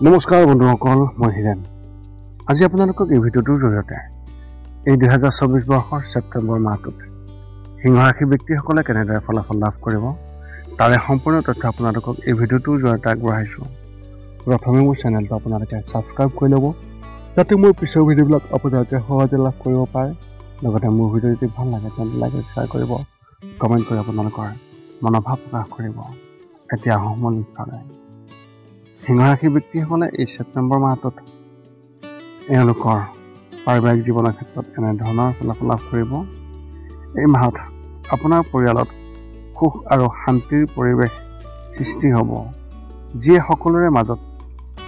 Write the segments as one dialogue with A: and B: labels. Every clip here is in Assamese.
A: নমস্কাৰ বন্ধুসকল, মই হিৰেন। আজি আপোনালোকক এই ভিডিঅ'টোৰ জৰিয়তে এই 2024 বৰ্ষৰ ছেপ্টেম্বৰ মাহটোত সিংহ ৰাশি ব্যক্তিসকলে কেনেদৰে ফলাফল লাভ কৰিব তাৰে সম্পূৰ্ণ তথ্য আপোনালোকক এই ভিডিঅ'টোৰ জৰিয়তে আগবঢ়াইছোঁ। প্ৰথমে মোৰ চেনেলটো আপোনালোকে ছাবস্ক্ৰাইব কৰি ল'ব, যাতে মোৰ পিছৰ ভিডিঅ'বিলাক আপোনালোকে সহজে লাভ কৰিব পাৰে। লগতে মোৰ ভিডিঅ' যদি ভাল লাগে তেন্তে লাইক আৰু শ্বেয়াৰ কৰিব, কমেণ্ট কৰি আপোনালোকৰ মনোভাৱ প্ৰকাশ কৰিব। এতিয়া আহোঁ মূল বিষয়লৈ। সিংহ ৰাশি ব্যক্তিসকলে এই ছেপ্টেম্বৰ মাহটোত এওঁলোকৰ পাৰিবাৰিক জীৱনৰ ক্ষেত্ৰত এনেধৰণৰ ফলাফল লাভ কৰিব। এই মাহত আপোনাৰ পৰিয়ালত সুখ আৰু শান্তিৰ পৰিৱেশ সৃষ্টি হ'ব, যিয়ে সকলোৰে মাজত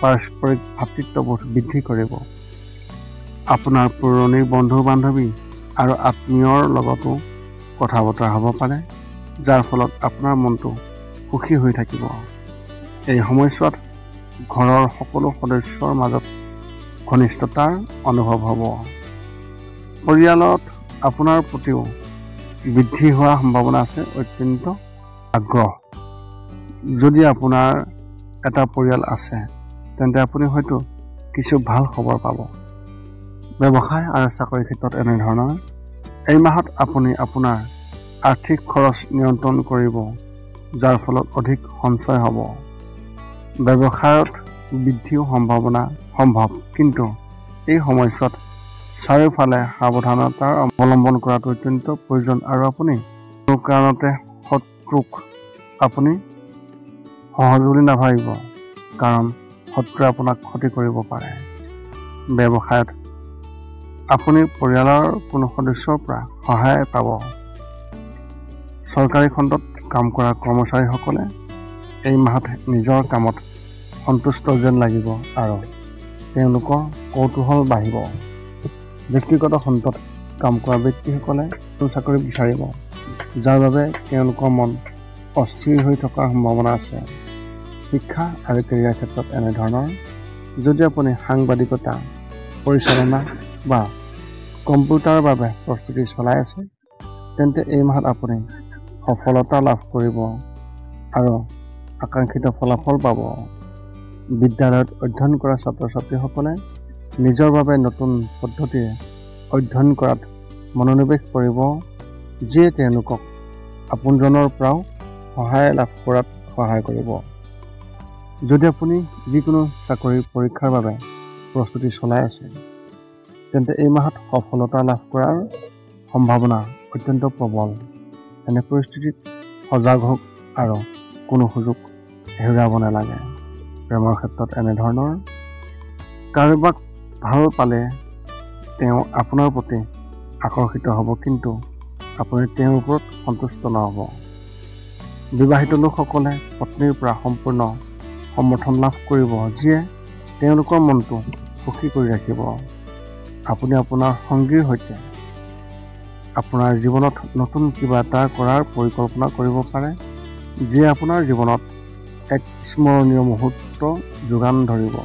A: পাৰস্পৰিক ভাতৃত্ববোধ বৃদ্ধি কৰিব। আপোনাৰ পুৰণি বন্ধু বান্ধৱী আৰু আত্মীয়ৰ লগতো কথা বতৰা হ'ব পাৰে, যাৰ ফলত আপোনাৰ মনটো সুখী হৈ থাকিব। এই সময়ছোৱাত ঘৰৰ সকলো সদস্যৰ মাজত ঘনিষ্ঠতাৰ অনুভৱ হ'ব। পৰিয়ালত আপোনাৰ প্ৰতিও বৃদ্ধি হোৱাৰ সম্ভাৱনা আছে। অত্যন্ত আগ্ৰহ। যদি আপোনাৰ এটা পৰিয়াল আছে তেন্তে আপুনি হয়তো কিছু ভাল খবৰ পাব। ব্যৱসায় আৰু চাকৰিৰ ক্ষেত্ৰত এনেধৰণৰ এই মাহত আপুনি আপোনাৰ আৰ্থিক খৰচ নিয়ন্ত্ৰণ কৰিব, যাৰ ফলত অধিক সঞ্চয় হ'ব। ব্যৱসায়ত বৃদ্ধিও সম্ভাৱনা সম্ভৱ, কিন্তু এই সময়ছোৱাত চাৰিওফালে সাৱধানতাৰ অৱলম্বন কৰাটো অত্যন্ত প্ৰয়োজন আৰু আপুনি কোনো কাৰণতে শত্ৰুক আপুনি সহজ বুলি নাভাবিব, কাৰণ শত্ৰুৱে আপোনাক ক্ষতি কৰিব পাৰে। ব্যৱসায়ত আপুনি পৰিয়ালৰ কোনো সদস্যৰ পৰা সহায় পাব। চৰকাৰী খণ্ডত কাম কৰা কৰ্মচাৰীসকলে এই মাহত নিজৰ কামত সন্তুষ্ট যেন লাগিব আৰু তেওঁলোকৰ কৌতূহল বাঢ়িব। ব্যক্তিগত খণ্ডত কাম কৰা ব্যক্তিসকলে চাকৰি বিচাৰিব, যাৰ বাবে তেওঁলোকৰ মন অস্থিৰ হৈ থকাৰ সম্ভাৱনা আছে। শিক্ষা আৰু কেৰিয়াৰ ক্ষেত্ৰত এনেধৰণৰ যদি আপুনি সাংবাদিকতা, পৰিচালনা বা কম্পিউটাৰৰ বাবে প্ৰস্তুতি চলাই আছে তেন্তে এই মাহত আপুনি সফলতা লাভ কৰিব আৰু আকাংক্ষিত ফলাফল পাব। বিদ্যালয়ত অধ্যয়ন কৰা ছাত্ৰ ছাত্ৰীসকলে নিজৰ বাবে নতুন পদ্ধতিৰে অধ্যয়ন কৰাত মনোনিৱেশ কৰিব, যিয়ে তেওঁলোকক আপোনজনৰ পৰাও সহায় লাভ কৰাত সহায় কৰিব। যদি আপুনি যিকোনো চাকৰিৰ পৰীক্ষাৰ বাবে প্ৰস্তুতি চলাই আছে তেন্তে এই মাহত সফলতা লাভ কৰাৰ সম্ভাৱনা অত্যন্ত প্ৰবল। এনে পৰিস্থিতিত সজাগ হওক আৰু কোনো সুযোগ হেৰুৱাব নালাগে। প্ৰেমৰ ক্ষেত্ৰত এনেধৰণৰ কাৰোবাক ভাল পালে তেওঁ আপোনাৰ প্ৰতি আকৰ্ষিত হ'ব, কিন্তু আপুনি তেওঁৰ ওপৰত সন্তুষ্ট নহ'ব। বিবাহিত লোকসকলে পত্নীৰ পৰা সম্পূৰ্ণ সমৰ্থন লাভ কৰিব, যিয়ে তেওঁলোকৰ মনটো সুখী কৰি ৰাখিব। আপুনি আপোনাৰ সংগীৰ সৈতে আপোনাৰ জীৱনত নতুন কিবা এটা কৰাৰ পৰিকল্পনা কৰিব পাৰে, যিয়ে আপোনাৰ জীৱনত এক স্মৰণীয় মুহূৰ্ত যোগান ধৰিব।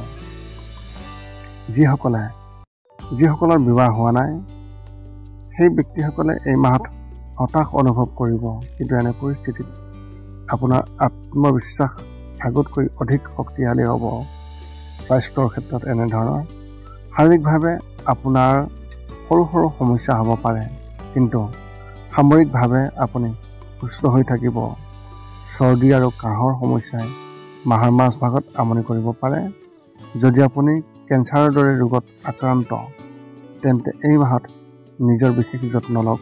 A: যিসকলৰ বিবাহ হোৱা নাই সেই ব্যক্তিসকলে এই মাহত হতাশ অনুভৱ কৰিব, কিন্তু এনে পৰিস্থিতিত আপোনাৰ আত্মবিশ্বাস আগতকৈ অধিক শক্তিশালী হ'ব। স্বাস্থ্যৰ ক্ষেত্ৰত এনেধৰণৰ শাৰীৰিকভাৱে আপোনাৰ সৰু সৰু সমস্যা হ'ব পাৰে, কিন্তু সামৰিকভাৱে আপুনি সুস্থ হৈ থাকিব। চৰ্দি আৰু কাহৰ সমস্যাই মাহৰ মাজভাগত আমনি কৰিব পাৰে। যদি আপুনি কেঞ্চাৰৰ দৰে ৰোগত আক্ৰান্ত তেন্তে এই মাহত নিজৰ বিশেষ যত্ন লওক,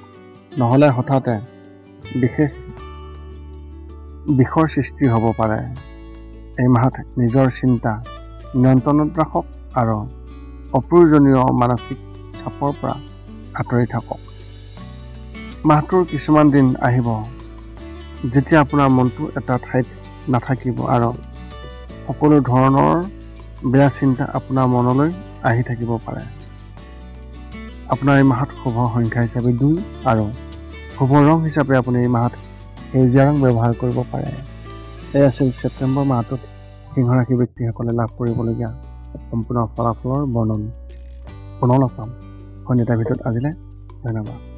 A: নহ'লে হঠাতে বিষৰ সৃষ্টি হ'ব পাৰে। এই মাহত নিজৰ চিন্তা নিয়ন্ত্ৰণত ৰাখক আৰু অপ্ৰয়োজনীয় মানসিক চাপৰ পৰা আঁতৰি থাকক। মাহটোৰ কিছুমান দিন আহিব যেতিয়া আপোনাৰ মনটো এটা ঠাইত নাথাকিব আৰু সকলো ধৰণৰ বেয়া চিন্তা আপোনাৰ মনলৈ আহি থাকিব পাৰে। আপোনাৰ এই মাহত শুভ সংখ্যা হিচাপে 2 আৰু শুভ ৰং হিচাপে আপুনি এই মাহত সেউজীয়া ৰং ব্যৱহাৰ কৰিব পাৰে। এই আছিল ছেপ্টেম্বৰ মাহটোত সিংহ ৰাশি ব্যক্তিসকলে লাভ কৰিবলগীয়া সম্পূৰ্ণ ফলাফলৰ বৰ্ণন। পুনৰ লগ পাম অন্য এটা ভিডিঅ'ত। আজিলৈ ধন্যবাদ।